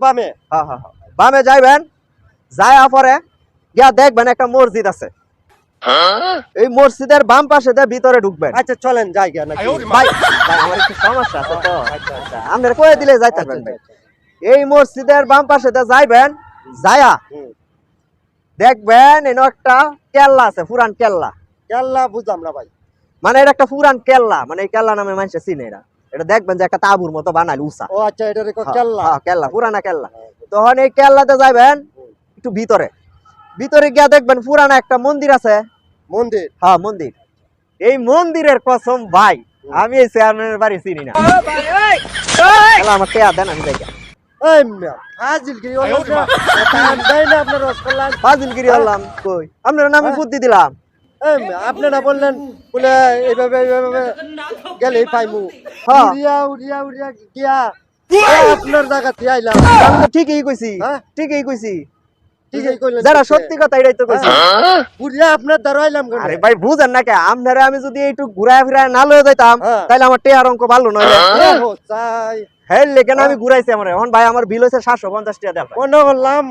বামে হ্যাঁ হ্যাঁ বামে যাইবেন, যায়া পরে গিয়া দেখবেন একটা মসজিদ আছে। এই মসজিদের বাম পাশে দিয়ে ভিতরে ঢুকবেন। আচ্ছা চলেন যাই গিয়া নাকি ভাই ভাই আমার একটু সমস্যা আছে তো, আচ্ছা আচ্ছা আপনারা কয়ে দিলে যাইতে পারবেন ভাই। এই মসজিদের বাম পাশে দিয়ে যাইবেন, যায়া দেখবেন এনে একটা কেল্লা আছে, পুরান কেল্লা। কেল্লা বুঝলাম না ভাই। মানে এটা একটা পুরান কেল্লা, মানে এই কেল্লা নামে মানুষ চিনে। এটা দেখবেন যে একটা তাঁবুর মতো বানাইল উষা। ও আচ্ছা এটা কেল্লা। কেল্লা, পুরানা কেল্লা। তখন এই কেল্লাতে যাইবেন একটু ভিতরে, ভিতরে গিয়া দেখবেন পুরানা একটা মন্দির আছে। মন্দির? হ্যাঁ মন্দির। এই মন্দিরের কসম ভাই আমি এই চেয়ারম্যানের বাড়ি চিনি না। আমার টেয়া দেন, আমি যাই। এই মিয়া ফাজিলগিরি হলো না, টাইম দেয় না আপনার রসগোল্লা। ফাজিলগিরি হলাম কই? আপনার নামে বুদ্ধি দিলাম। এই মিয়া আপনারা বললেন বলে এইভাবে এইভাবে গেলেই পাইমু। হ্যাঁ। উড়িয়া উড়িয়া উড়িয়া গিয়া আপনার জায়গাতে আইলাম। আমি তো ঠিকই কইছি, হ্যাঁ? ঠিকই কইছি। ঠিকই কইলেন। যারা সত্যি কথা এটাই তো কইছি। উড়িয়া আপনার দ্বারা আইলাম কেন? আরে ভাই বুঝেন না কে, আপনারে আমি যদি একটু ঘুরায় ফিরায় না লয়ে যাইতাম হ্যাঁ। তাহলে আমার টেয়ার অঙ্ক ভালো নয়। ও চাই হ্যাঁ লেকেন আমি ঘুরাইছি আমার। এখন ভাই আমার বিল হইছে 750 টাকা দেন। মনে করলাম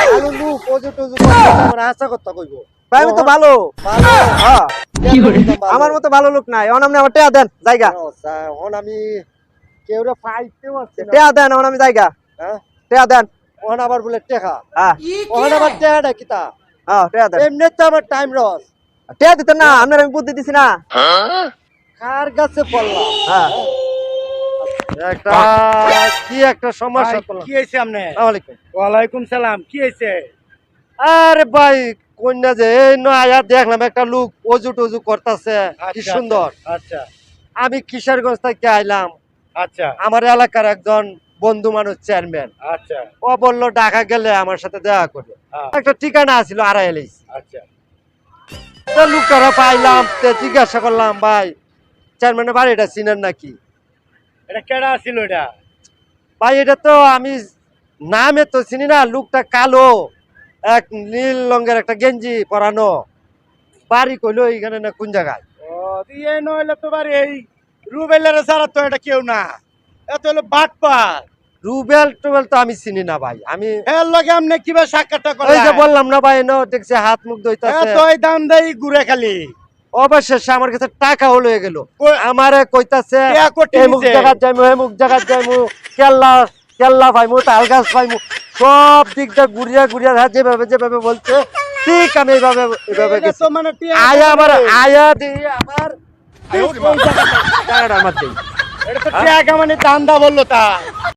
আলু লু পজু টজু করতে আমার আশা কথা কইবো। ভাই আমি তো ভালো। ভালো। হ্যাঁ কি করে আমার মতো ভালো লোক নাই। এখন আপনি আমার টেয়া দেন জায়গা। ও চাই এখন আমি কেউরে পাইতেও আছে না। টেয়া দেন, এখন আমি জায়গা। হ্যাঁ টেয়া দেন। ওখানে আবার বলে টেকা। হ্যাঁ ওখানে আবার টেকাটা কিতা? হ্যাঁ টেয়া দেন। এমনি তো আমার টাইম লস। টেয়া দিতেন না, আপনার আমি বুদ্ধি দিছি না। কার কাছে পড়লাম? হ্যাঁ একটা কি একটা সমস্যা করলাম। কি হয়েছে আপনি? আসসালামু আলাইকুম। ওয়ালাইকুম সালাম। কি হয়েছে? আরে ভাই কন্যা যে এই নয়া দেখলাম একটা লোক অজু টজু করতেছে কি আচ্ছা, সুন্দর। আচ্ছা আমি কিশোরগঞ্জ থেকে আইলাম। আচ্ছা আমার এলাকার একজন বন্ধু মানুষ চেয়ারম্যান, আচ্ছা ও বললো ঢাকা গেলে আমার সাথে দেখা করবে। হ্যাঁ, একটা ঠিকানা আছিল আড়াইলিস। আচ্ছা লোকটারা পাইলাম, জিজ্ঞাসা করলাম ভাই চেয়ারম্যানের বাড়িটা চিনেন নাকি? এটা কেডা ছিল এটা? ভাই এটা তো আমি নামে তো চিনি না। লোকটা কালো, এক নীল রঙের একটা গেঞ্জি পরানো। বাড়ি কইলো এইখানে না কোন জায়গায়? ও দিয়ে নইলে তোমার এই রুবেলের সারা তো এটা কেউ না, এত হলো বাটপার। রুবেল টুবেল তো আমি চিনি না ভাই। আমি এর লগে আমনে কিভাবে সাক্ষাৎটা ওই যে করলেন? বললাম না ভাই, নো দেখছি হাত মুখ ধুইতাছে। এত এই দাম দেই ঘুরে খালি। অবশেষে আমার কাছে টাকা হলো গেল। কই- আমারে কইতাছে টিয়া কোটি এই মুখ নিছে। জায়গা যাইমু, এই মুখ জায়গা যাইমু, কেল্লা কেল্লা পাইমু, তাল গাছ পাইমু, সব দিক দিয়ে ঘুরিয়া ঘুরিয়া যেভাবে যেভাবে বলছে ঠিক আমি এইভাবে এইভাবে এটা গেছি। তো মানে টিয়া আয়া আমার কোটি। আয়া দিয়ে আমার জায়গাটার মধ্যে এটা তো টিয়া মানে দান্দা বললো তা